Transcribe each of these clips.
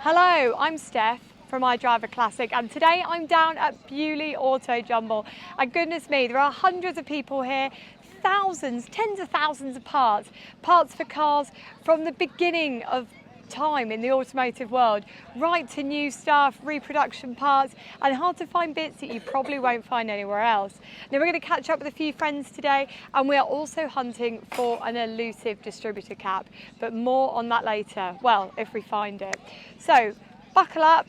Hello, I'm Steph from iDriver Classic, and today I'm down at Beaulieu Autojumble. And goodness me, there are hundreds of people here, thousands, tens of thousands of parts for cars from the beginning of time in the automotive world, right to new stuff, reproduction parts, and hard to find bits that you probably won't find anywhere else. Now we're going to catch up with a few friends today, and we are also hunting for an elusive distributor cap, but more on that later, well, if we find it. So buckle up,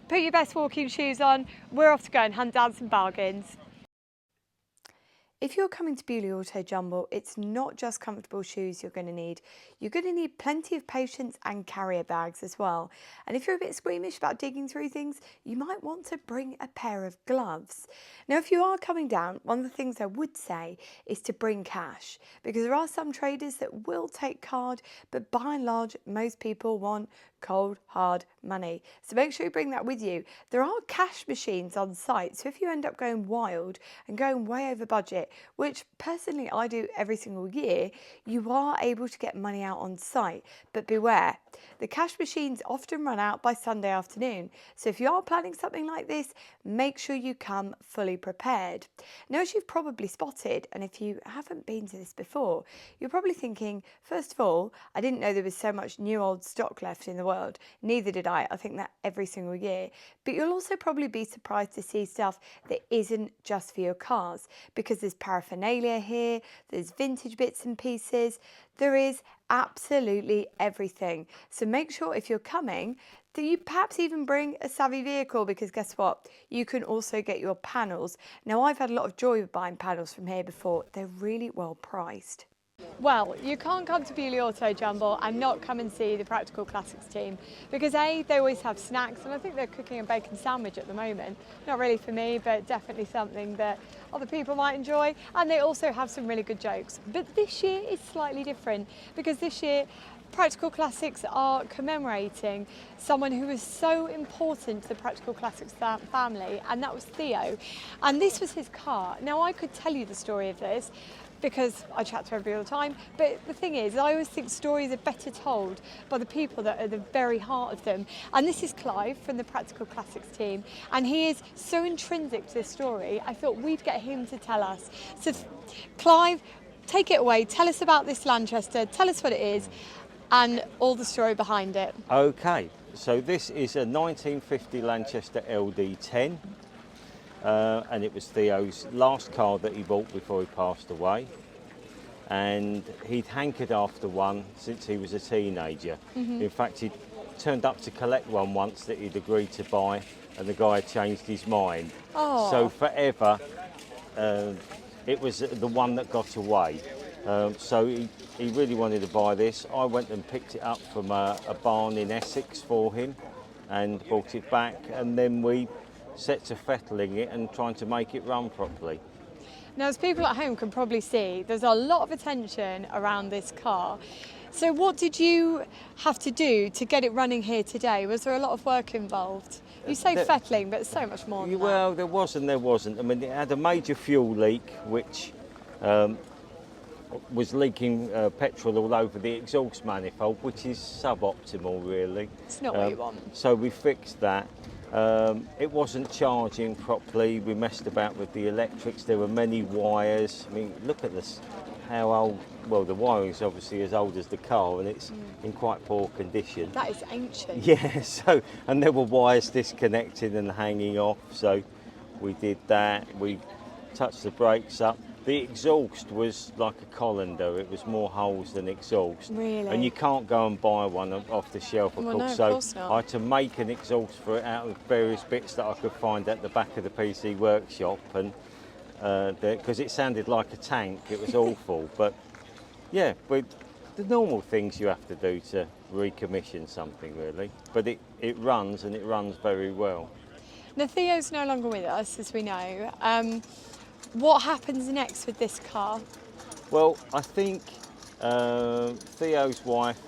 put your best walking shoes on, we're off to go and hunt down some bargains. If you're coming to Beaulieu Autojumble, it's not just comfortable shoes you're going to need. You're going to need plenty of patience and carrier bags as well. And if you're a bit squeamish about digging through things, you might want to bring a pair of gloves. Now, if you are coming down, one of the things I would say is to bring cash, because there are some traders that will take card, but by and large, most people want cold, hard money. So make sure you bring that with you. There are cash machines on site, so if you end up going wild and going way over budget, which personally I do every single year, you are able to get money out on site. But beware, the cash machines often run out by Sunday afternoon. So if you are planning something like this, make sure you come fully prepared. Now, as you've probably spotted, and if you haven't been to this before, you're probably thinking, first of all, I didn't know there was so much new old stock left in the world. Neither did I. I think that every single year. But you'll also probably be surprised to see stuff that isn't just for your cars, because there's paraphernalia here, there's vintage bits and pieces, there is absolutely everything. So make sure if you're coming that you perhaps even bring a savvy vehicle, because guess what? You can also get your panels. Now, I've had a lot of joy with buying panels from here before. They're really well priced. Well, you can't come to Beaulieu Autojumble and not come and see the Practical Classics team, because A, they always have snacks, and I think they're cooking a bacon sandwich at the moment. Not really for me, but definitely something that other people might enjoy, and they also have some really good jokes. But this year is slightly different, because this year Practical Classics are commemorating someone who was so important to the Practical Classics family, and that was Theo. And this was his car. Now, I could tell you the story of this, because I chat to everybody all the time, but the thing is, I always think stories are better told by the people that are at the very heart of them. And this is Clive from the Practical Classics team, and he is so intrinsic to this story, I thought we'd get him to tell us. So Clive, take it away, tell us about this Lanchester, tell us what it is, and all the story behind it. Okay, so this is a 1950 Lanchester LD10. And it was Theo's last car that he bought before he passed away, and he'd hankered after one since he was a teenager. In fact, he'd turned up to collect one once that he'd agreed to buy, and the guy had changed his mind. So forever it was the one that got away. So he really wanted to buy this. I went and picked it up from a barn in Essex for him and brought it back, and then we set to fettling it and trying to make it run properly. Now, as people at home can probably see, there's a lot of attention around this car. So what did you have to do to get it running here today? Was there a lot of work involved? You say fettling, but so much more than well, that. there was and there wasn't. I mean, it had a major fuel leak, which was leaking petrol all over the exhaust manifold, which is suboptimal, really. It's not what you want. So we fixed that. It wasn't charging properly. We messed about with the electrics. There were many wires. I mean, look at this, how old, well, the wiring is obviously as old as the car, and it's in quite poor condition. That is ancient. Yeah, so, and there were wires disconnected and hanging off, so we did that. We touched the brakes up. The exhaust was like a colander. It was more holes than exhaust. Really? And you can't go and buy one off the shelf, of Well, course. no, of course not. I had to make an exhaust for it out of various bits that I could find at the back of the PC workshop, and because it sounded like a tank. It was awful. But yeah, but the normal things you have to do to recommission something, really. But it runs, and it runs very well. Now, Theo's no longer with us, as we know. What happens next with this car? Well, I think Theo's wife,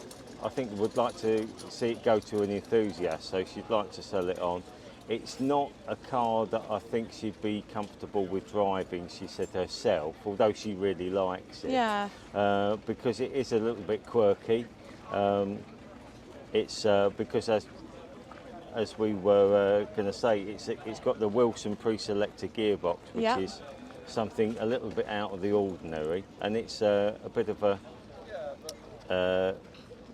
I think, would like to see it go to an enthusiast, so she'd like to sell it on. It's not a car that I think she'd be comfortable with driving, she said herself, although she really likes it. Yeah. Because it is a little bit quirky. It's because as as we were going to say, it's got the Wilson pre-selector gearbox, which Yeah. is something a little bit out of the ordinary, and it's a bit of a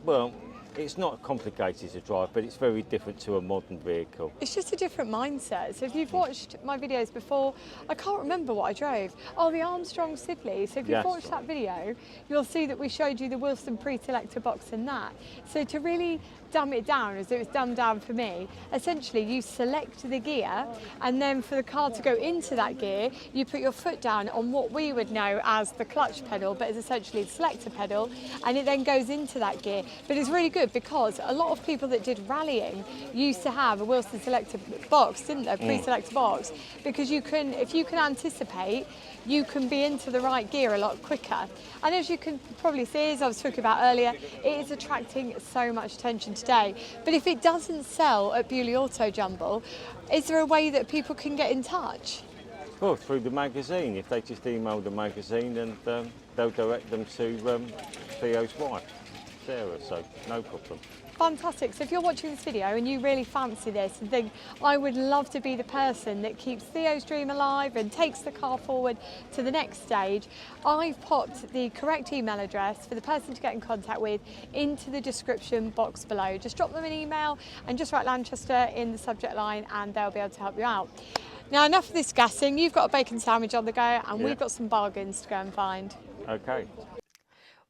well, it's not complicated to drive, but it's very different to a modern vehicle. It's just a different mindset. So if you've watched my videos before, I can't remember what I drove. Oh, the Armstrong Siddeley. So if you've That's watched right. that video, you'll see that we showed you the Wilson pre-selector box in that. So to really dumb it down, as it was dumbed down for me, essentially you select the gear, and then for the car to go into that gear, you put your foot down on what we would know as the clutch pedal, but is essentially the selector pedal, and it then goes into that gear. But it's really good because a lot of people that did rallying used to have a Wilson selector box, didn't they? Pre-selector box, because you can, if you can anticipate, you can be into the right gear a lot quicker. And as you can probably see, as I was talking about earlier, it is attracting so much attention today. But if it doesn't sell at Beaulieu Autojumble, is there a way that people can get in touch? Well, through the magazine. If they just email the magazine, and they'll direct them to Theo's wife, Sarah, so no problem. Fantastic. So if you're watching this video and you really fancy this and think, I would love to be the person that keeps Theo's dream alive and takes the car forward to the next stage, I've popped the correct email address for the person to get in contact with into the description box below. Just drop them an email and just write Lanchester in the subject line and they'll be able to help you out. Now, enough of this gassing. You've got a bacon sandwich on the go, and Yeah. we've got some bargains to go and find. Okay.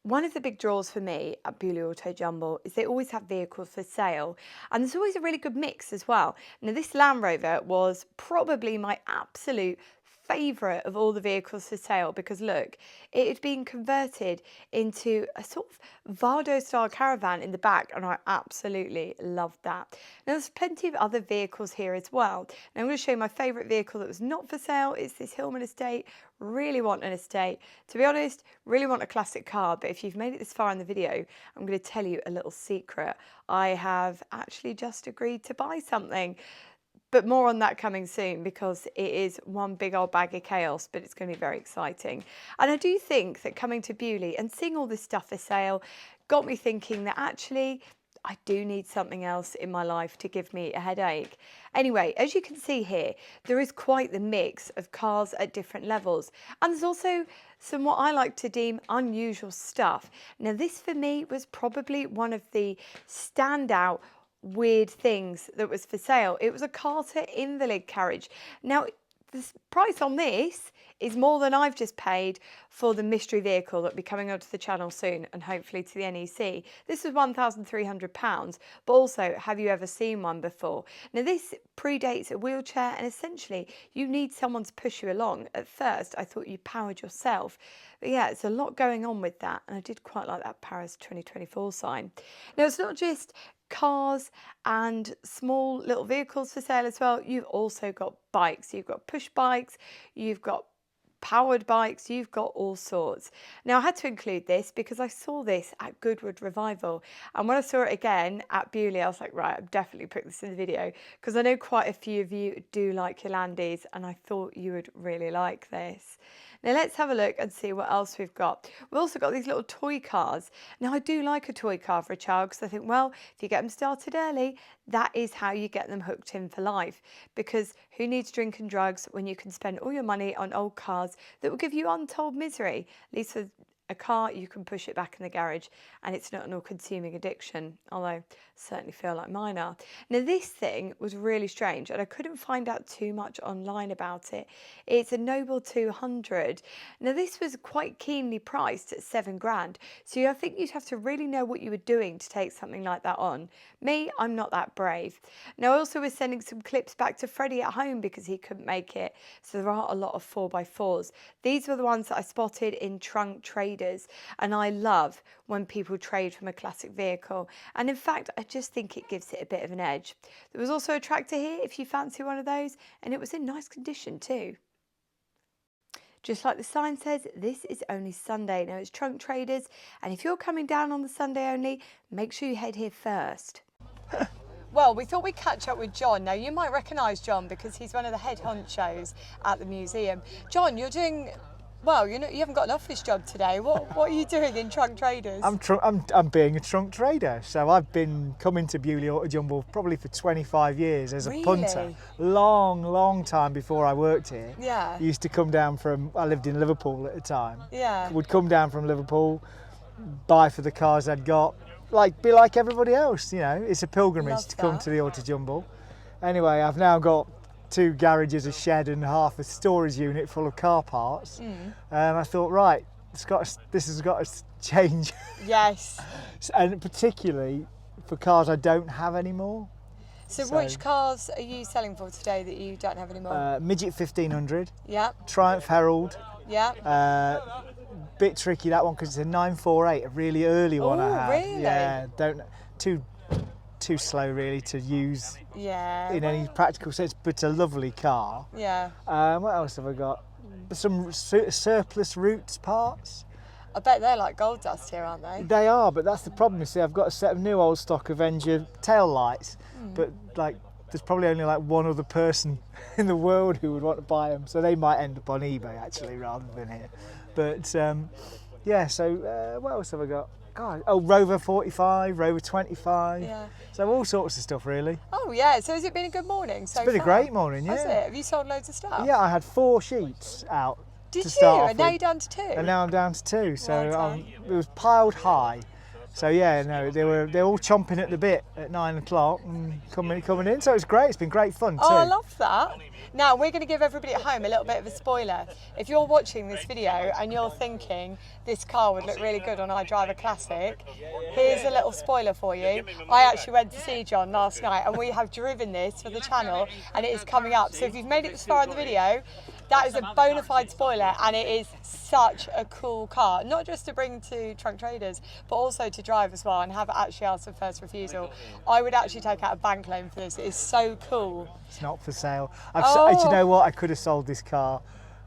One of the big draws for me at Beaulieu Autojumble is they always have vehicles for sale, and there's always a really good mix as well. Now, this Land Rover was probably my absolute favourite of all the vehicles for sale because look, it had been converted into a sort of Vardo style caravan in the back, and I absolutely loved that. Now, there's plenty of other vehicles here as well. Now, I'm going to show you my favourite vehicle that was not for sale. It's this Hillman Estate. Really want an Estate. To be honest, really want a classic car, but if you've made it this far in the video, I'm going to tell you a little secret. I have actually just agreed to buy something. But more on that coming soon because it is one big old bag of chaos, but it's going to be very exciting. And I do think that coming to Beaulieu and seeing all this stuff for sale got me thinking that actually I do need something else in my life to give me a headache. Anyway, as you can see here, there is quite the mix of cars at different levels. And there's also some what I like to deem unusual stuff. Now, this for me was probably one of the standout weird things that was for sale. It was a Carter invalid carriage. Now, the price on this is more than I've just paid for the mystery vehicle that'll be coming onto the channel soon and hopefully to the NEC. This was £1,300, but also, have you ever seen one before? Now, this predates a wheelchair, and essentially you need someone to push you along. At first, I thought you powered yourself. But yeah, it's a lot going on with that, and I did quite like that Paris 2024 sign. Now, it's not just cars and small little vehicles for sale as well. You've also got bikes. You've got push bikes, you've got powered bikes, you've got all sorts. Now, I had to include this because I saw this at Goodwood Revival, and when I saw it again at Beaulieu, I was like, right, I'm definitely putting this in the video because I know quite a few of you do like your Landies, and I thought you would really like this. Now, let's have a look and see what else we've got. We've also got these little toy cars. Now, I do like a toy car for a child because I think, well, if you get them started early, that is how you get them hooked in for life. Because who needs drink and drugs when you can spend all your money on old cars that will give you untold misery? At least with a car, you can push it back in the garage and it's not an all-consuming addiction, although I certainly feel like mine are. Now, this thing was really strange and I couldn't find out too much online about it. It's a Noble 200. Now, this was quite keenly priced at £7,000, so I think you'd have to really know what you were doing to take something like that on. Me, I'm not that brave. Now, I also was sending some clips back to Freddie at home because he couldn't make it, so there are a lot of 4x4s. These were the ones that I spotted in Trunk Traders, and I love when people trade from a classic vehicle, and in fact I just think it gives it a bit of an edge. There was also a tractor here if you fancy one of those, and it was in nice condition too. Just like the sign says, this is only Sunday. Now, it's Trunk Traders, and if you're coming down on the Sunday only, make sure you head here first. Well, we thought we'd catch up with John. Now, you might recognise John because he's one of the head honchos at the museum. John, you're doing Well, you haven't got an office job today. What are you doing in Trunk Traders? I'm being a trunk trader. So I've been coming to Beaulieu Autojumble probably for 25 years as a punter. Long time before I worked here. Yeah. I used to come down I lived in Liverpool at the time. Yeah. Would come down from Liverpool, buy for the cars I'd got, be like everybody else, It's a pilgrimage to come to the Autojumble. Anyway, I've now got 2 garages, a shed and half a storage unit full of car parts. And I thought, right, this has got to change. Yes. And particularly for cars I don't have anymore. So which cars are you selling for today that you don't have anymore? Midget 1500. Yeah. Triumph Herald. Yeah. Bit tricky that one because it's a 948, a really early one I had. Really? Yeah, too slow really to use in any practical sense, but a lovely car. Yeah. What else have I got? Some surplus roots parts. I bet they're like gold dust here, aren't they? They are, but that's the problem. You see, I've got a set of new old stock Avenger tail lights, but there's probably only one other person in the world who would want to buy them, so they might end up on eBay actually rather than here. But so what else have I got? God, Rover 45, Rover 25. Yeah. So all sorts of stuff really. Oh yeah, so has it been a good morning so far? It's been a great morning, yeah. Has it? Have you sold loads of stuff? Yeah, I had 4 sheets out. Did to you? start off And now with. you're down to 2? And now I'm down to 2, so Well it was piled high. So yeah, no, they're all chomping at the bit at 9 o'clock and coming in. So it's great. It's been great fun too. Oh, I love that. Now we're going to give everybody at home a little bit of a spoiler. If you're watching this video and you're thinking this car would look really good on iDriver Classic, here's a little spoiler for you. I actually went to see John last night and we have driven this for the channel and it is coming up. So if you've made it this far in the video, that is a bona fide spoiler and it is such a cool car. Not just to bring to Trunk Traders, but also to drive as well and have actually asked for first refusal. I would actually take out a bank loan for this. It is so cool. It's not for sale. Do you know what? I could have sold this car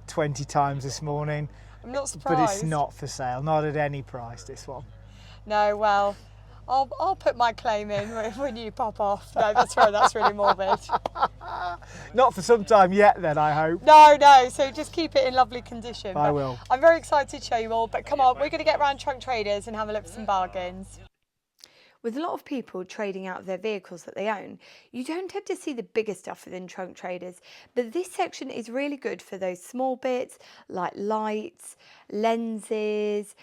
20 times this morning. I'm not surprised. But it's not for sale, not at any price, this one. No, well, I'll put my claim in when you pop off. No, that's right, that's really morbid. Not for some time yet then, I hope. No, so just keep it in lovely condition. I will. I'm very excited to show you all, but come on, we're going to get around Trunk Traders and have a look at some bargains. With a lot of people trading out of their vehicles that they own, you don't tend to see the bigger stuff within Trunk Traders, but this section is really good for those small bits like lights, lenses,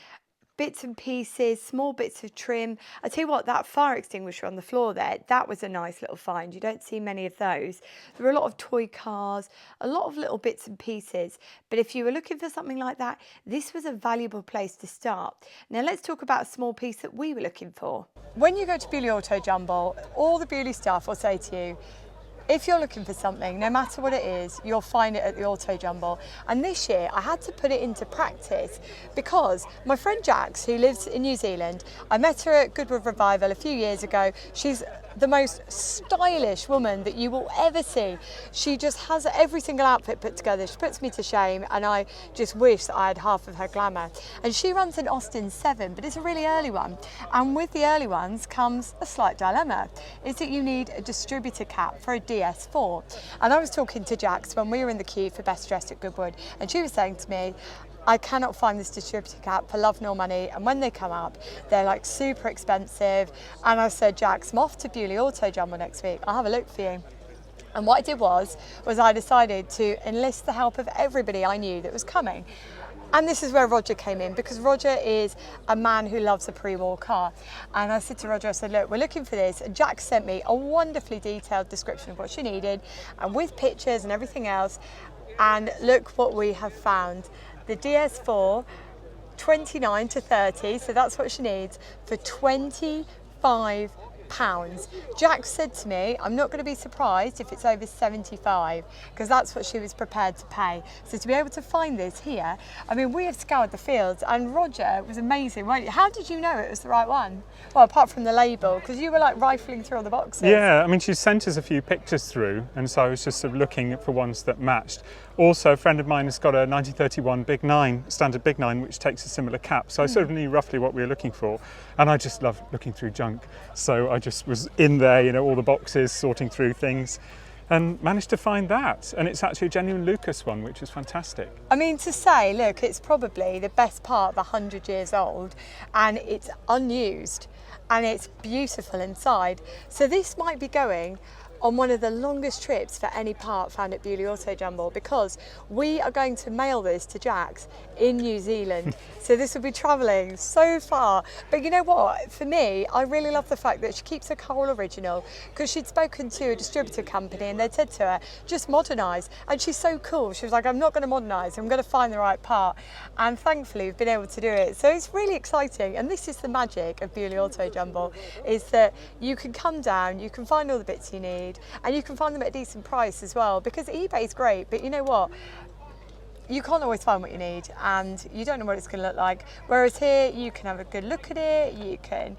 bits and pieces, small bits of trim. I tell you what, that fire extinguisher on the floor there, that was a nice little find. You don't see many of those. There were a lot of toy cars, a lot of little bits and pieces. But if you were looking for something like that, this was a valuable place to start. Now let's talk about a small piece that we were looking for. When you go to Beaulieu Autojumble, all the Beaulieu staff will say to you, if you're looking for something, no matter what it is, you'll find it at the Autojumble. And this year I had to put it into practice because my friend Jax, who lives in New Zealand, I met her at Goodwood Revival a few years ago. She's the most stylish woman that you will ever see. She just has every single outfit put together. She puts me to shame and I just wish that I had half of her glamour. And she runs an Austin 7, but it's a really early one. And with the early ones comes a slight dilemma, is that you need a distributor cap for a DS4. And I was talking to Jax when we were in the queue for Best Dressed at Goodwood, and she was saying to me, I cannot find this distributor cap for love nor money, and when they come up, they're like super expensive. And I said, Jax, I'm off to Beaulieu Autojumble next week. I'll have a look for you. And what I did was I decided to enlist the help of everybody I knew that was coming. And this is where Roger came in, because Roger is a man who loves a pre-war car. And I said to Roger, I said, look, we're looking for this. And Jack sent me a wonderfully detailed description of what she needed, and with pictures and everything else. And look what we have found. The DS4, 29 to 30, so that's what she needs, for £25. Jack said to me, I'm not going to be surprised if it's over 75, because that's what she was prepared to pay. So to be able to find this here, I mean, we have scoured the fields, and Roger was amazing, weren't you? How did you know it was the right one? Well, apart from the label, because you were like rifling through all the boxes. Yeah, I mean, she sent us a few pictures through, and so I was just sort of looking for ones that matched. Also, a friend of mine has got a 1931 Big 9, standard Big 9, which takes a similar cap. So I sort of knew roughly what we were looking for. And I just love looking through junk. So I just was in there, you know, all the boxes, sorting through things. and managed to find that. And it's actually a genuine Lucas one, which is fantastic. I mean, to say, look, it's probably the best part of 100 years old and it's unused and it's beautiful inside. So this might be going on one of the longest trips for any part found at Beaulieu Autojumble, because we are going to mail this to Jack's in New Zealand. So this will be travelling so far. But you know what, for me, I really love the fact that she keeps her coal original, because she'd spoken to a distributor company and they'd said to her, just modernise. And she's so cool. She was like, I'm not going to modernise, I'm going to find the right part. And thankfully we've been able to do it. So it's really exciting. And this is the magic of Beaulieu Autojumble, is that you can come down, you can find all the bits you need, and you can find them at a decent price as well, because eBay's great, but you know what? You can't always find what you need and you don't know what it's going to look like. Whereas here, you can have a good look at it, you can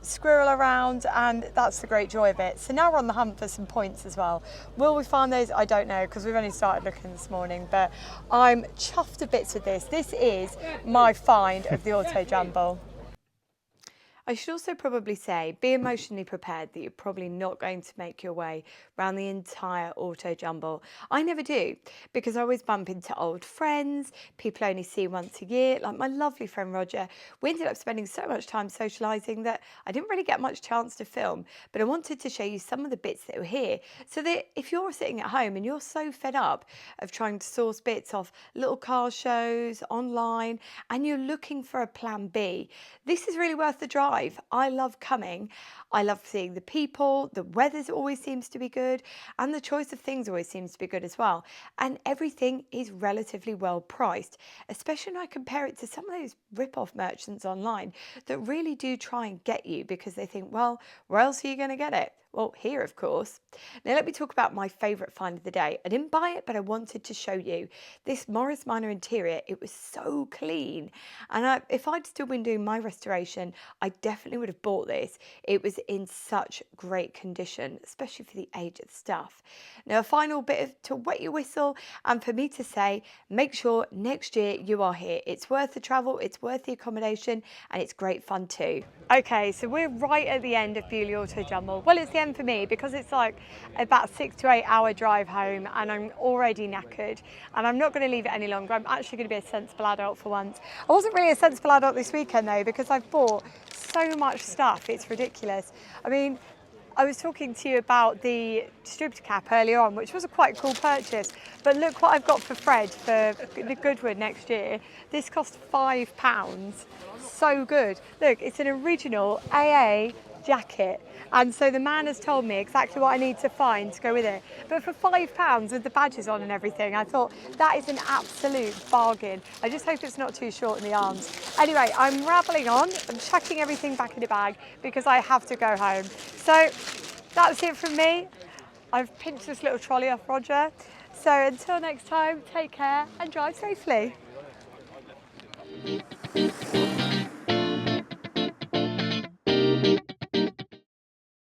squirrel around, and that's the great joy of it. So now we're on the hunt for some points as well. Will we find those? I don't know, because we've only started looking this morning, but I'm chuffed to bits with this. This is my find of the Autojumble. I should also probably say, be emotionally prepared that you're probably not going to make your way around the entire Autojumble. I never do, because I always bump into old friends, people I only see once a year, like my lovely friend Roger. We ended up spending so much time socialising that I didn't really get much chance to film, but I wanted to show you some of the bits that were here, so that if you're sitting at home and you're so fed up of trying to source bits off little car shows, online, and you're looking for a plan B, this is really worth the drive. I love coming. I love seeing the people, the weather always seems to be good, and the choice of things always seems to be good as well. And everything is relatively well priced, especially when I compare it to some of those rip-off merchants online that really do try and get you because they think, well, where else are you going to get it? Well, here, of course. Now, let me talk about my favourite find of the day. I didn't buy it, but I wanted to show you. This Morris Minor interior, it was so clean. And if I'd still been doing my restoration, I definitely would have bought this. It was in such great condition, especially for the age of the stuff. Now, a final bit to wet your whistle, and for me to say, make sure next year you are here. It's worth the travel, it's worth the accommodation, and it's great fun too. Okay, so we're right at the end of Beaulieu Autojumble. Well, it's the end for me because it's like about 6 to 8 hour drive home and I'm already knackered and I'm not going to leave it any longer. I'm actually going to be a sensible adult for once. I wasn't really a sensible adult this weekend though, because I've bought so much stuff, it's ridiculous. I mean, I was talking to you about the distributor cap earlier on, which was a quite cool purchase, but look what I've got for Fred for the Goodwood next year. This cost £5, so good. Look, it's an original AA jacket, and so the man has told me exactly what I need to find to go with it, but for £5 with the badges on and everything, I thought that is an absolute bargain. I just hope it's not too short in the arms. Anyway, I'm rambling on, I'm chucking everything back in the bag because I have to go home. So that's it from me. I've pinched this little trolley off Roger, so until next time, take care and drive safely.